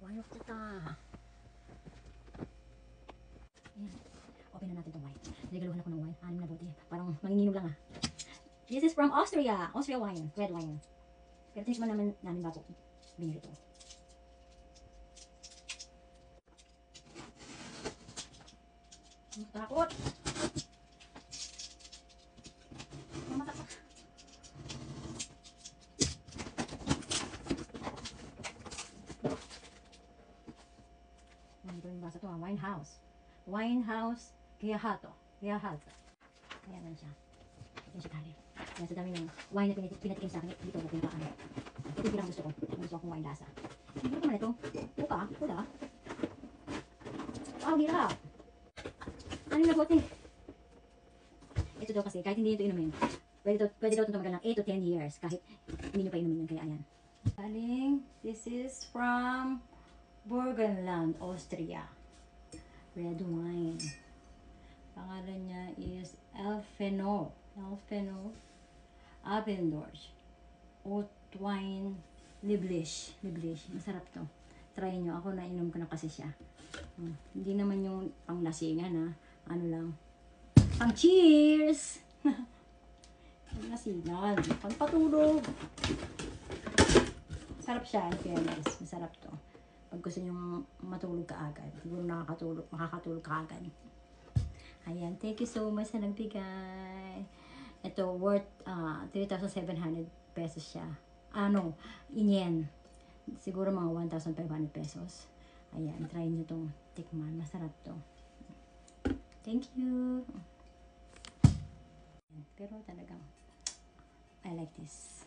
Ayos kita. Ayan. Open na natin itong wine. Niregaluhan ako ng wine. 6 na buti. Parang manginginom lang ah. This is from Austria. Austria wine. Red wine. Pero tinikman namin bago binili ito. Takot! Mamatak. Nandito yung basa ito ah. Winehouse. Winehouse Giahato. Giahato. Ayan lang siya. Ayan siya tali. Ayan sa dami ng wine na pinatikim sa akin. Dito ko pinakaan. Ito yung gusto ko. Gusto akong wine lasa. Ano naman ito? Puka? Pula? Wow, hirap. Ano na bote? Ito daw kasi, kahit hindi ito inumin, pwede daw ito tumagal ng 8 to 10 years kahit hindi nyo pa inumin yun. Kaya ayan. Galing, this is from Burgenland, Austria. Red wine. Pangalan niya is Elfenor. Abendorch. Oat wine Liblish. Masarap to. Try nyo. Ako nainom ko na kasi siya. Hindi naman yung panglasingan ha. Ano lang. Pang cheers! Panglasingan. Pangpatulog. Sarap siya. Fairness. Masarap to. Pag gusto nyo matulog ka agad. Siguro makakatulog ka agad. Ayan. Thank you so much sa nagbigay. Ito worth 3,700 pesos siya. Ano? In yen. Siguro mga 1,500 pesos. Ayan. Try nyo itong tikman. Masarap to. Thank you. Pero talagang I like this.